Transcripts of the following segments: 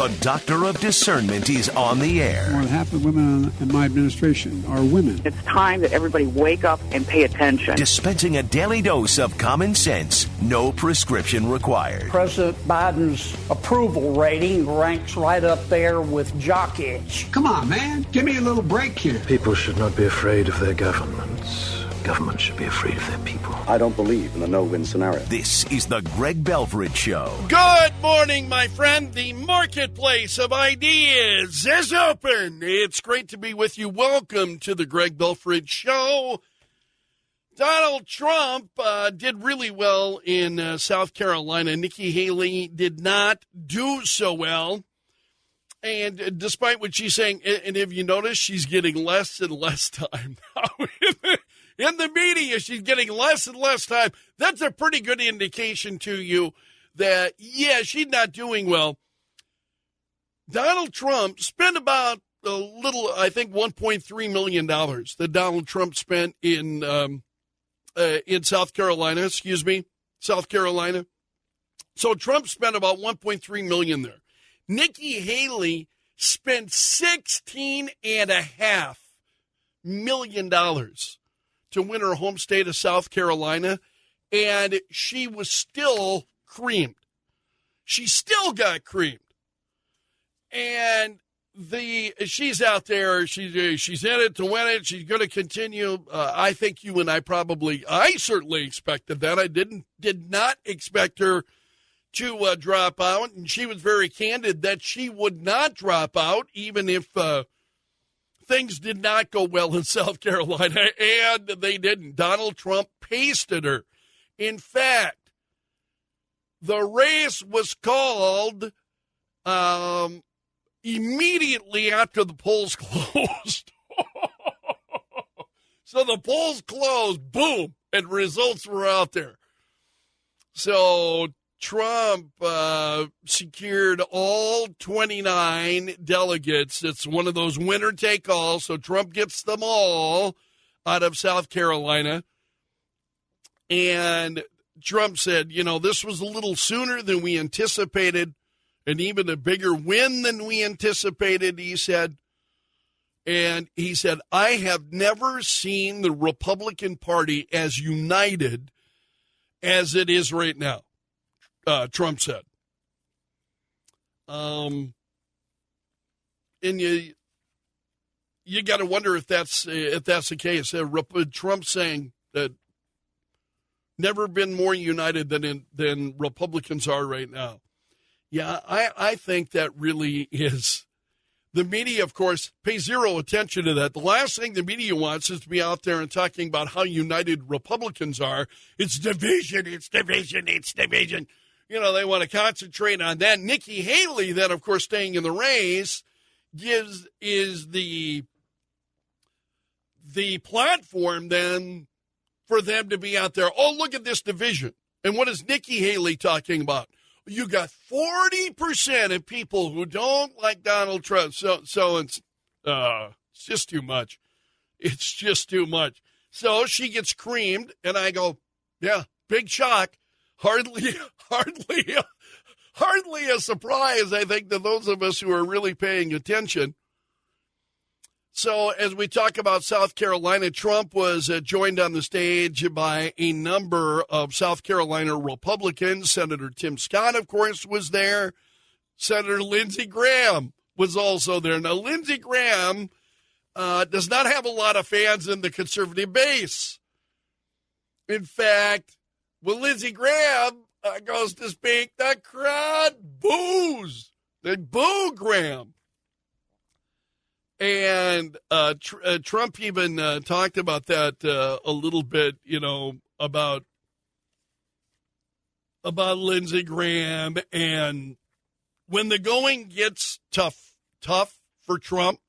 The Doctor of Discernment is on the air. More than half of the women in my administration are women. It's time that everybody wake up and pay attention. Dispensing a daily dose of common sense, no prescription required. President Biden's approval rating ranks right up there with jock itch. Come on, man. Give me a little break here. People should not be afraid of their governments. Governments should be afraid of their people. I don't believe in a no-win scenario. This is the Greg Belfridge Show. Good morning, my friend. The marketplace of ideas is open. It's great to be with you. Welcome to the Greg Belfridge Show. Donald Trump did really well in South Carolina. Nikki Haley did not do so well. And despite what she's saying, and if you notice, she's getting less and less time now. In the media, she's getting less and less time. That's a pretty good indication to you that, yeah, she's not doing well. Donald Trump spent about a little, I think, $1.3 million that Donald Trump spent in South Carolina, South Carolina. So Trump spent about $1.3 million there. Nikki Haley spent $16.5 million to win her home state of South Carolina, and she was still creamed. She still got creamed. And she's out there. She's in it to win it. She's going to continue. I think you and I certainly expected that. I did not expect her to drop out, and she was very candid that she would not drop out, even if things did not go well in South Carolina, and they didn't. Donald Trump pasted her. In fact, the race was called immediately after the polls closed. So the polls closed, boom, and results were out there. So Trump secured all 29 delegates. It's one of those winner-take-all, so Trump gets them all out of South Carolina. And Trump said, this was a little sooner than we anticipated, and even a bigger win than we anticipated, he said. And he said, I have never seen the Republican Party as united as it is right now. Trump said. And you got to wonder if that's the case. Trump saying that never been more united than Republicans are right now. Yeah, I think that really is. The media, of course, pays zero attention to that. The last thing the media wants is to be out there and talking about how united Republicans are. It's division, it's division, it's division. They want to concentrate on that. Nikki Haley, then, of course, staying in the race, is the platform, then, for them to be out there. Oh, look at this division. And what is Nikki Haley talking about? You got 40% of people who don't like Donald Trump. So it's just too much. It's just too much. So she gets creamed, and I go, yeah, big shock. Hardly a surprise, I think, to those of us who are really paying attention. So as we talk about South Carolina, Trump was joined on the stage by a number of South Carolina Republicans. Senator Tim Scott, of course, was there. Senator Lindsey Graham was also there. Now, Lindsey Graham does not have a lot of fans in the conservative base. In fact, when Lindsey Graham goes to speak, the crowd boos. They boo Graham. And Trump even talked about that a little bit, about Lindsey Graham. And when the going gets tough for Trump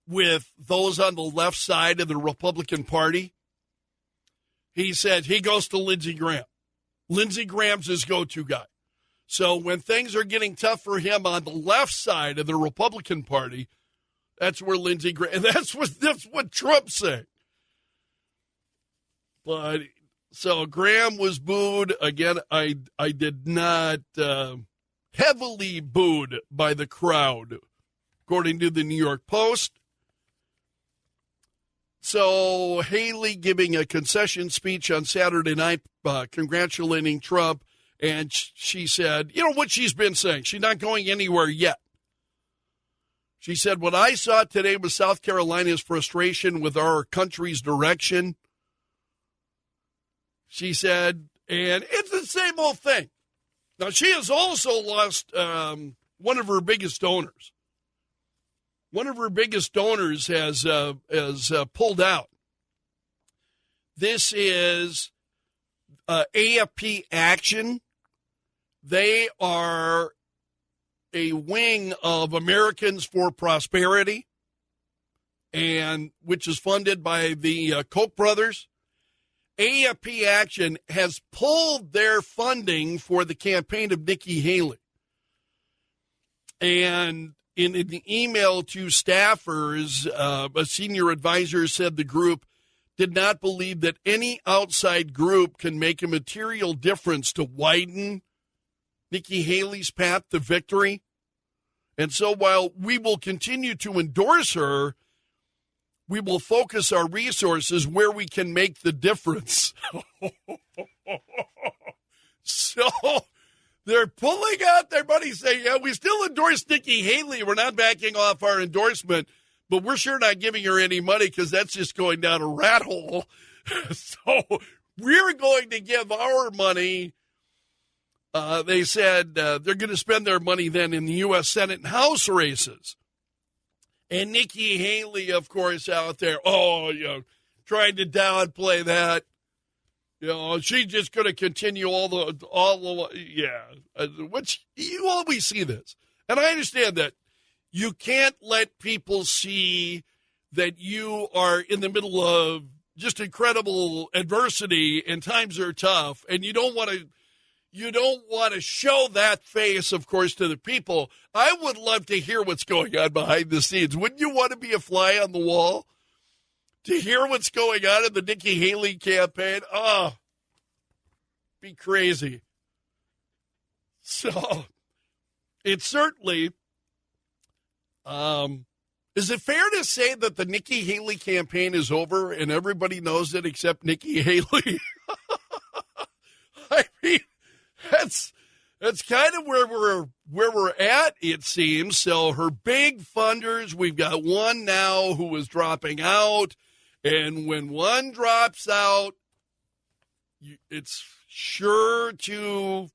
with those on the left side of the Republican Party, he said he goes to Lindsey Graham. Lindsey Graham's his go-to guy. So when things are getting tough for him on the left side of the Republican Party, that's where Lindsey Graham, that's what Trump's saying. But so Graham was booed again. I did not heavily booed by the crowd, according to the New York Post. So Haley giving a concession speech on Saturday night, congratulating Trump, and she said, you know what she's been saying, she's not going anywhere yet. She said, what I saw today was South Carolina's frustration with our country's direction. She said, and it's the same old thing. Now, she has also lost one of her biggest donors. One of her biggest donors has pulled out. This is AFP Action. They are a wing of Americans for Prosperity, and which is funded by the Koch brothers. AFP Action has pulled their funding for the campaign of Nikki Haley. And in an email to staffers, a senior advisor said the group did not believe that any outside group can make a material difference to widen Nikki Haley's path to victory. And so while we will continue to endorse her, we will focus our resources where we can make the difference. So they're pulling out their money saying, yeah, we still endorse Nikki Haley. We're not backing off our endorsement, but we're sure not giving her any money because that's just going down a rat hole. So we're going to give our money. They said they're going to spend their money then in the U.S. Senate and House races. And Nikki Haley, of course, out there, trying to downplay that. She's just going to continue which you always see this. And I understand that you can't let people see that you are in the middle of just incredible adversity and times are tough, and you don't want to show that face, of course, to the people. I would love to hear what's going on behind the scenes. Wouldn't you want to be a fly on the wall to hear what's going on in the Nikki Haley campaign? Oh, be crazy. So it's certainly, is it fair to say that the Nikki Haley campaign is over and everybody knows it except Nikki Haley? I mean, that's kind of where we're at, it seems. So her big funders, we've got one now who is dropping out, and when one drops out, it's sure to,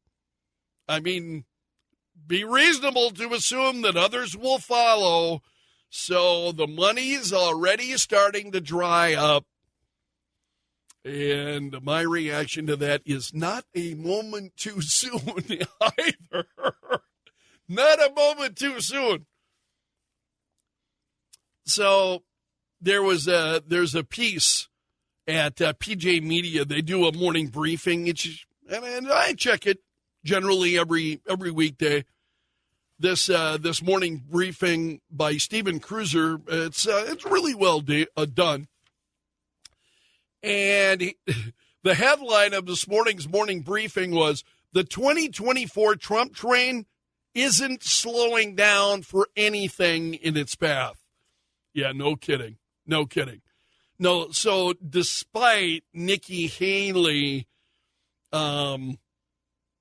be reasonable to assume that others will follow. So the money's already starting to dry up. And my reaction to that is not a moment too soon either. Not a moment too soon. So there's a piece at PJ Media. They do a morning briefing, and I check it generally every weekday. This morning briefing by Stephen Cruiser, it's really well done. And the headline of this morning's morning briefing was, the 2024 Trump train isn't slowing down for anything in its path. Yeah, no kidding. No, so despite Nikki Haley and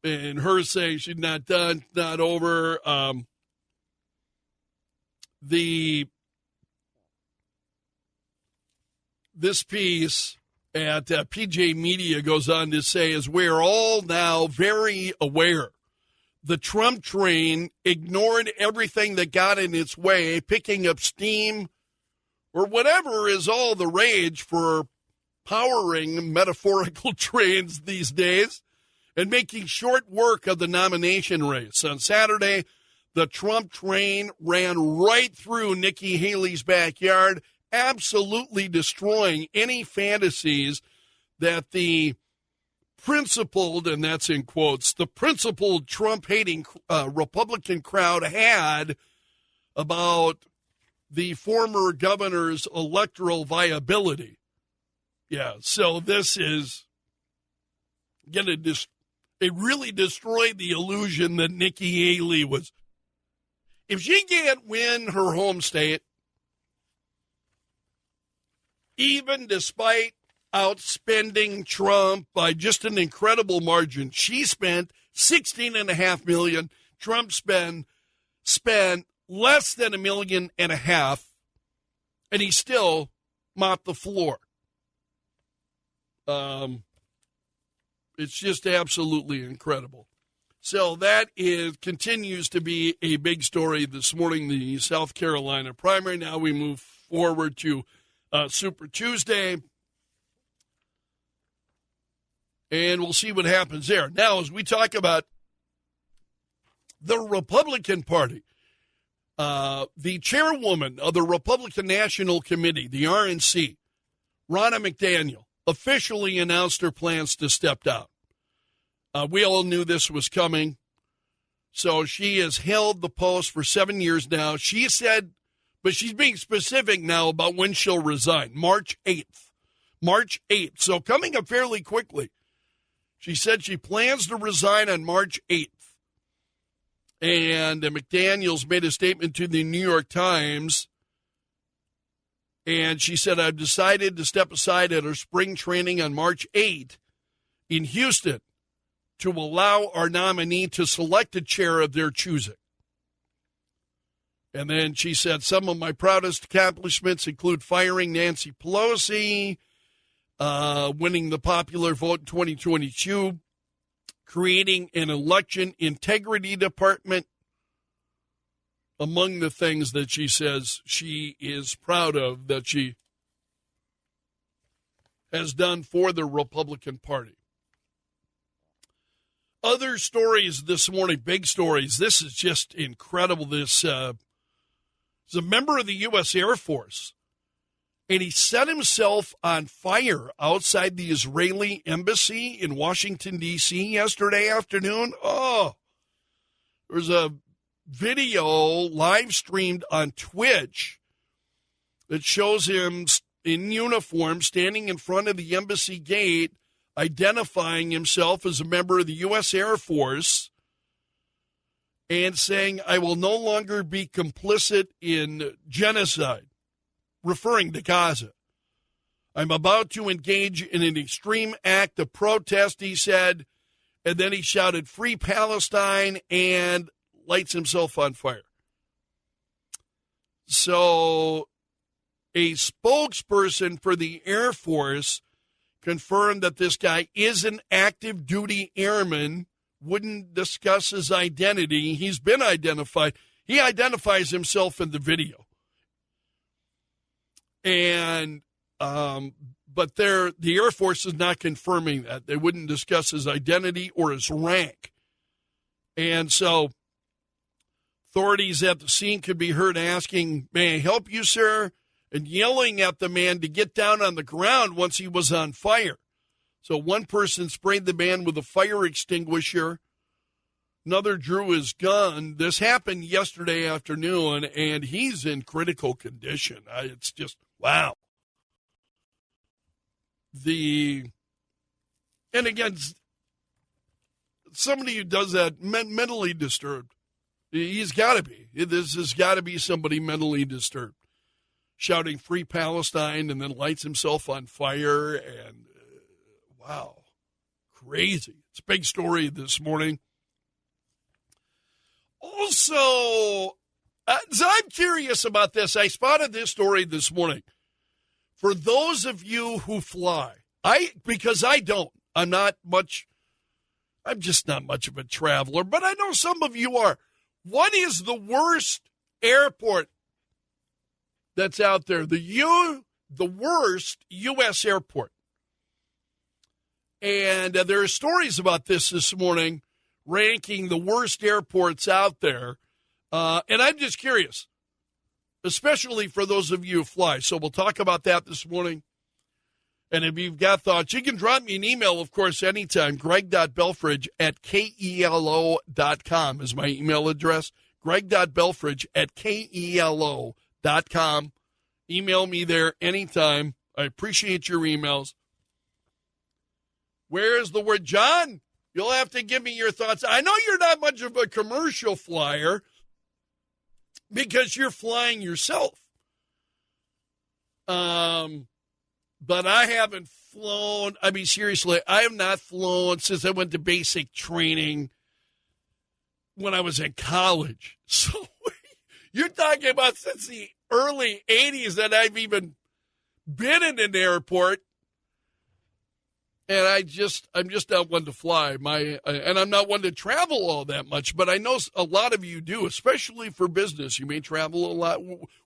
her saying she's not done, not over, this piece at PJ Media goes on to say, as we're all now very aware, the Trump train ignored everything that got in its way, picking up steam or whatever is all the rage for powering metaphorical trains these days and making short work of the nomination race. On Saturday, the Trump train ran right through Nikki Haley's backyard, absolutely destroying any fantasies that the principled, and that's in quotes, the principled Trump-hating Republican crowd had about the former governor's electoral viability. Yeah, so this is going to It really destroyed the illusion that Nikki Haley was. If she can't win her home state, even despite outspending Trump by just an incredible margin, she spent $16.5 million. Trump spent less than $1.5 million, and he still mopped the floor. It's just absolutely incredible. So that continues to be a big story this morning, the South Carolina primary. Now we move forward to Super Tuesday, and we'll see what happens there. Now, as we talk about the Republican Party, the chairwoman of the Republican National Committee, the RNC, Ronna McDaniel, officially announced her plans to step down. We all knew this was coming. So she has held the post for 7 years now. She said, but she's being specific now about when she'll resign, March 8th. March 8th. So coming up fairly quickly. She said she plans to resign on March 8th. And McDaniels made a statement to the New York Times. And she said, I've decided to step aside at her spring training on March 8th in Houston to allow our nominee to select a chair of their choosing. And then she said, some of my proudest accomplishments include firing Nancy Pelosi, winning the popular vote in 2022, creating an election integrity department, among the things that she says she is proud of that she has done for the Republican Party. Other stories this morning, big stories. This is just incredible. This is a member of the U.S. Air Force, and he set himself on fire outside the Israeli embassy in Washington, D.C. yesterday afternoon. Oh, there was a video live streamed on Twitch that shows him in uniform standing in front of the embassy gate, identifying himself as a member of the U.S. Air Force and saying, I will no longer be complicit in genocide, referring to Gaza. I'm about to engage in an extreme act of protest, he said, and then he shouted, Free Palestine, and lights himself on fire. So a spokesperson for the Air Force confirmed that this guy is an active duty airman, wouldn't discuss his identity. He's been identified. He identifies himself in the video. And but the Air Force is not confirming that. They wouldn't discuss his identity or his rank. And so authorities at the scene could be heard asking, may I help you, sir? And yelling at the man to get down on the ground once he was on fire. So one person sprayed the man with a fire extinguisher. Another drew his gun. This happened yesterday afternoon, and he's in critical condition. It's just, wow. And again, somebody who does that, mentally disturbed. He's got to be. This has got to be somebody mentally disturbed. Shouting Free Palestine and then lights himself on fire. And wow, crazy. It's a big story this morning. Also, I'm curious about this. I spotted this story this morning. For those of you who fly, because I don't, I'm just not much of a traveler, but I know some of you are. What is the worst airport that's out there? The worst U.S. airport. And there are stories about this morning, ranking the worst airports out there. And I'm just curious, especially for those of you who fly. So we'll talk about that this morning. And if you've got thoughts, you can drop me an email, of course, anytime. Greg.Belfridge@KELO.com is my email address. Greg.Belfridge@KELO.com. Email me there anytime. I appreciate your emails. Where is the word John? You'll have to give me your thoughts. I know you're not much of a commercial flyer because you're flying yourself. But I haven't flown. I mean, seriously, I have not flown since I went to basic training when I was in college. So you're talking about since the early 80s that I've even been in an airport. And I'm just not one to fly. And I'm not one to travel all that much, but I know a lot of you do, especially for business. You may travel a lot.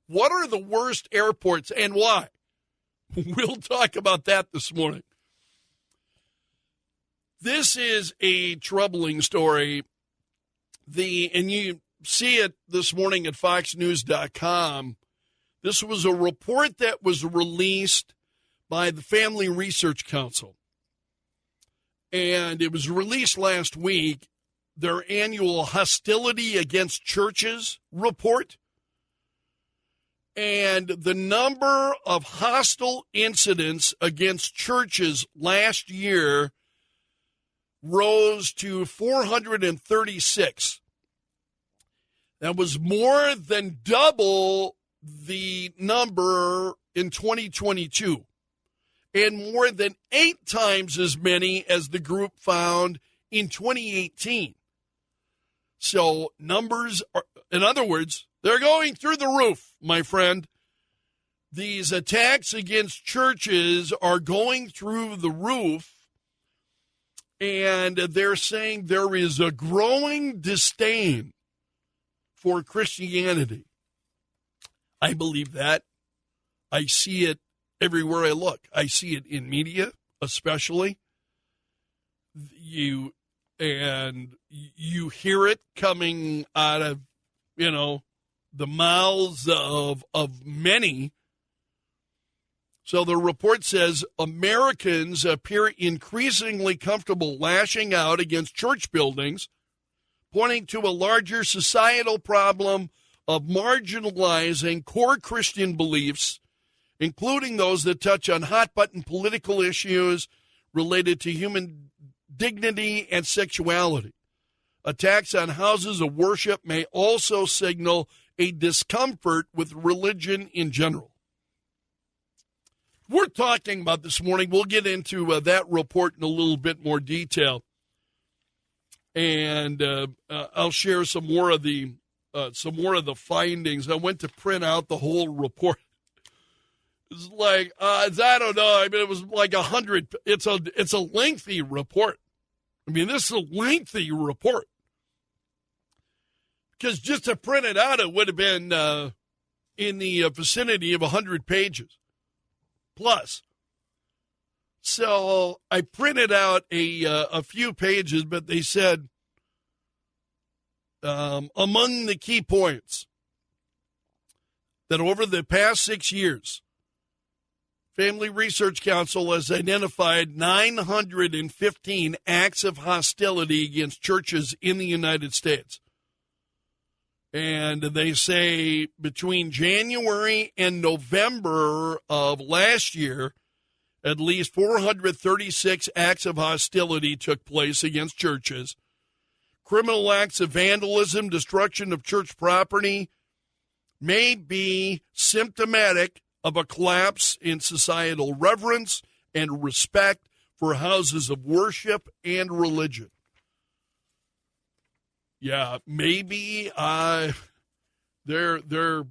What are the worst airports and why? We'll talk about that this morning. This is a troubling story. And you see it this morning at foxnews.com. This was a report that was released by the Family Research Council. And it was released last week, their annual Hostility Against Churches report. And the number of hostile incidents against churches last year rose to 436. That was more than double the number in 2022. And more than 8 times as many as the group found in 2018. So numbers are, in other words, they're going through the roof, my friend. These attacks against churches are going through the roof, and they're saying there is a growing disdain for Christianity. I believe that. I see it everywhere I look. I see it in media, especially. You hear it coming out of, the mouths of many. So the report says Americans appear increasingly comfortable lashing out against church buildings, pointing to a larger societal problem of marginalizing core Christian beliefs, including those that touch on hot-button political issues related to human dignity and sexuality. Attacks on houses of worship may also signal a discomfort with religion in general. We're talking about this morning. We'll get into that report in a little bit more detail, and I'll share some more of the findings. I went to print out the whole report. It's like I don't know. I mean, it was like 100. It's a lengthy report. I mean, this is a lengthy report. Because just to print it out, it would have been in the vicinity of 100 pages plus. So I printed out a few pages, but they said among the key points that over the past 6 years, Family Research Council has identified 915 acts of hostility against churches in the United States. And they say between January and November of last year, at least 436 acts of hostility took place against churches. Criminal acts of vandalism, destruction of church property may be symptomatic of a collapse in societal reverence and respect for houses of worship and religion. Yeah, maybe they're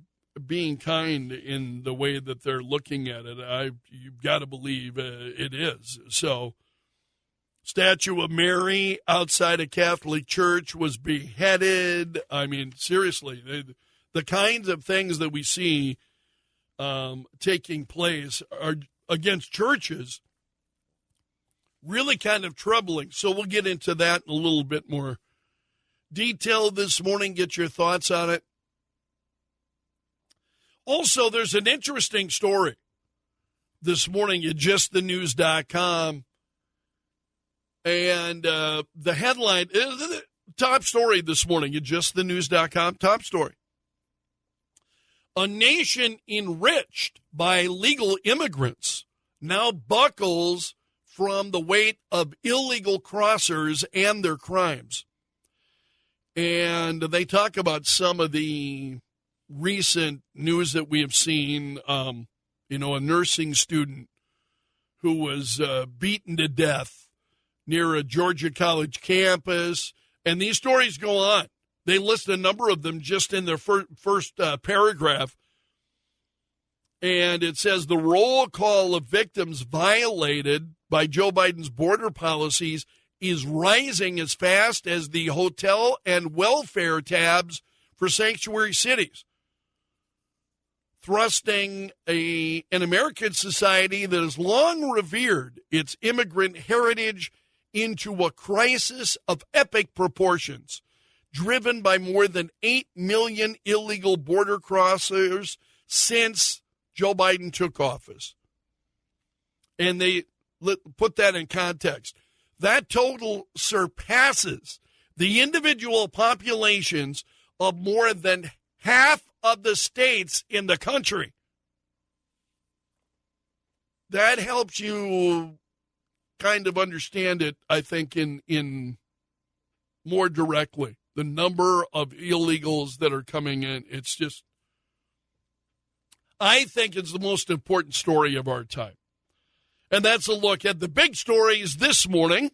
being kind in the way that they're looking at it. You've got to believe it is. So, statue of Mary outside a Catholic church was beheaded. I mean, seriously, the kinds of things that we see taking place are against churches really kind of troubling. So we'll get into that in a little bit more detail this morning. Get your thoughts on it. Also, there's an interesting story this morning at justthenews.com. And the headline is the top story this morning at justthenews.com. Top story. A nation enriched by legal immigrants now buckles from the weight of illegal crossers and their crimes. And they talk about some of the recent news that we have seen, a nursing student who was beaten to death near a Georgia college campus. And these stories go on. They list a number of them just in their first paragraph. And it says the roll call of victims violated by Joe Biden's border policies is rising as fast as the hotel and welfare tabs for sanctuary cities, thrusting an American society that has long revered its immigrant heritage into a crisis of epic proportions, driven by more than 8 million illegal border crossers since Joe Biden took office. And they put that in context. That total surpasses the individual populations of more than half of the states in the country. That helps you kind of understand it, I think, in more directly. The number of illegals that are coming in, it's just, I think it's the most important story of our time. And that's a look at the big stories this morning